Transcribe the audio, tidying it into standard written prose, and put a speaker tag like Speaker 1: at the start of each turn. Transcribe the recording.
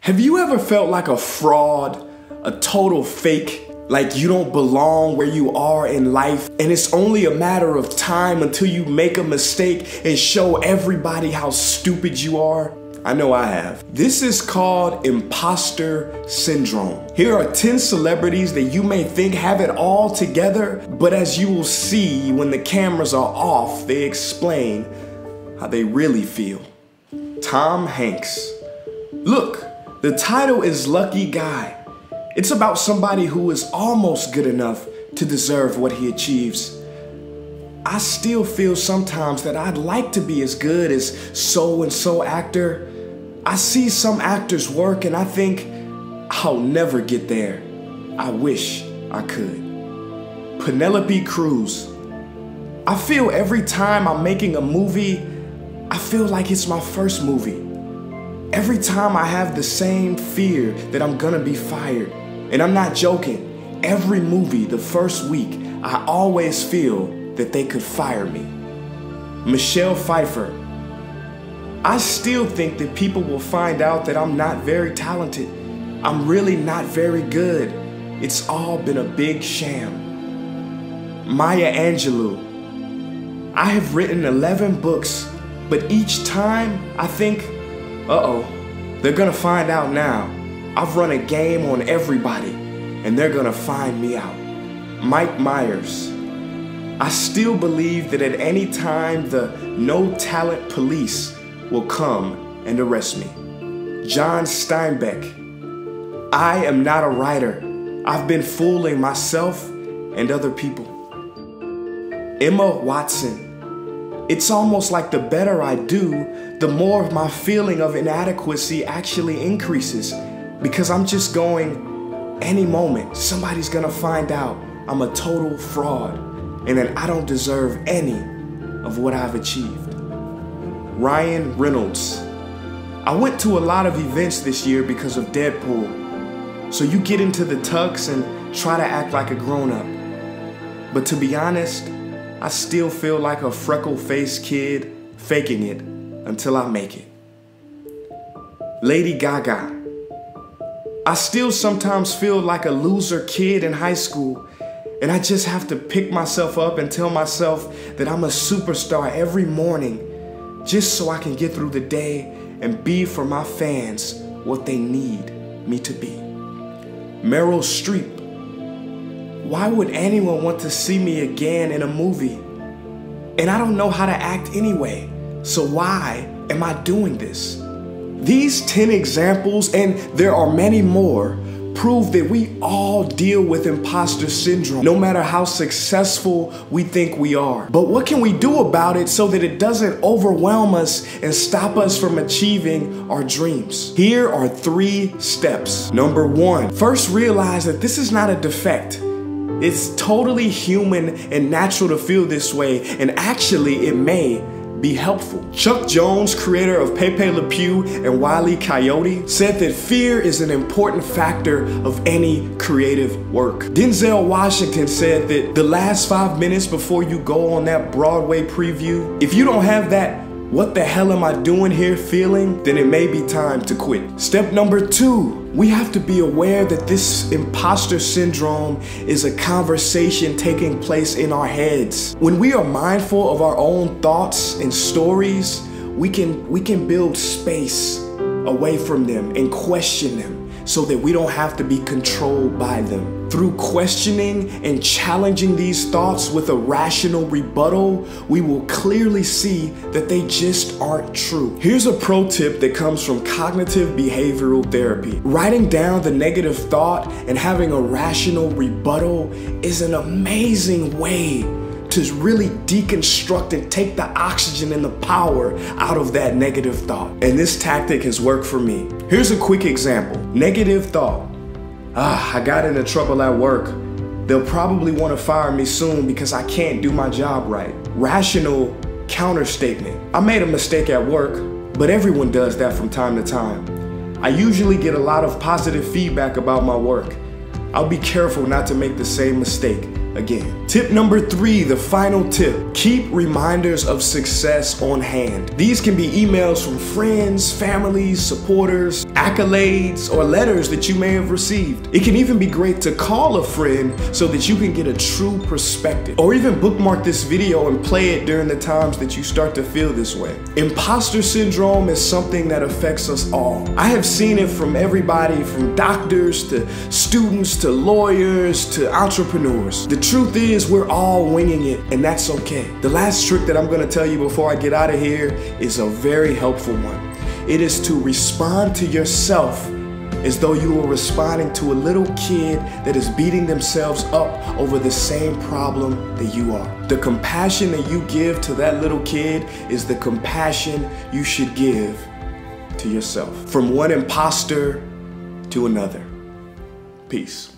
Speaker 1: Have you ever felt like a fraud, a total fake, like you don't belong where you are in life, and it's only a matter of time until you make a mistake and show everybody how stupid you are? I know I have. This is called imposter syndrome. Here are 10 celebrities that you may think have it all together, but as you will see when the cameras are off, they explain how they really feel. Tom Hanks. Look, the title is Lucky Guy. It's about somebody who is almost good enough to deserve what he achieves. I still feel sometimes that I'd like to be as good as so-and-so actor. I see some actors work and I think, I'll never get there. I wish I could. Penelope Cruz. I feel every time I'm making a movie, I feel like it's my first movie. Every time I have the same fear that I'm gonna be fired. And I'm not joking. Every movie, the first week, I always feel that they could fire me. Michelle Pfeiffer. I still think that people will find out that I'm not very talented. I'm really not very good. It's all been a big sham. Maya Angelou. I have written 11 books, but each time I think, uh-oh, they're gonna find out now. I've run a game on everybody, and they're gonna find me out. Mike Myers. I still believe that at any time the no talent police will come and arrest me. John Steinbeck. I am not a writer. I've been fooling myself and other people. Emma Watson. It's almost like the better I do, the more of my feeling of inadequacy actually increases, because I'm just going, any moment, somebody's gonna find out I'm a total fraud and that I don't deserve any of what I've achieved. Ryan Reynolds. I went to a lot of events this year because of Deadpool. So you get into the tux and try to act like a grown-up. But to be honest, I still feel like a freckle-faced kid faking it until I make it. Lady Gaga. I still sometimes feel like a loser kid in high school, and I just have to pick myself up and tell myself that I'm a superstar every morning just so I can get through the day and be for my fans what they need me to be. Meryl Streep. Why would anyone want to see me again in a movie? And I don't know how to act anyway, so why am I doing this? These 10 examples, and there are many more, prove that we all deal with imposter syndrome, no matter how successful we think we are. But what can we do about it so that it doesn't overwhelm us and stop us from achieving our dreams? Here are 3 steps. Number 1, first realize that this is not a defect. It's totally human and natural to feel this way, and actually it may be helpful. Chuck Jones, creator of Pepe Le Pew and Wile E. Coyote, said that fear is an important factor of any creative work. Denzel Washington said that the last 5 minutes before you go on that Broadway preview, if you don't have that "what the hell am I doing here" feeling, then it may be time to quit. Step number 2, we have to be aware that this imposter syndrome is a conversation taking place in our heads. When we are mindful of our own thoughts and stories, we can build space away from them and question them so that we don't have to be controlled by them. Through questioning and challenging these thoughts with a rational rebuttal, we will clearly see that they just aren't true. Here's a pro tip that comes from cognitive behavioral therapy. Writing down the negative thought and having a rational rebuttal is an amazing way to really deconstruct and take the oxygen and the power out of that negative thought. And this tactic has worked for me. Here's a quick example. Negative thought. I got into trouble at work. They'll probably want to fire me soon because I can't do my job right. Rational counter statement. I made a mistake at work, but everyone does that from time to time. I usually get a lot of positive feedback about my work. I'll be careful not to make the same mistake again. Tip number 3, the final tip. Keep reminders of success on hand. These can be emails from friends, families, supporters, accolades, or letters that you may have received. It can even be great to call a friend so that you can get a true perspective. Or even bookmark this video and play it during the times that you start to feel this way. Imposter syndrome is something that affects us all. I have seen it from everybody from doctors to students to lawyers to entrepreneurs. The truth is we're all winging it, and that's okay. The last trick that I'm going to tell you before I get out of here is a very helpful one. It is to respond to yourself as though you were responding to a little kid that is beating themselves up over the same problem that you are. The compassion that you give to that little kid is the compassion you should give to yourself. From one imposter to another. Peace.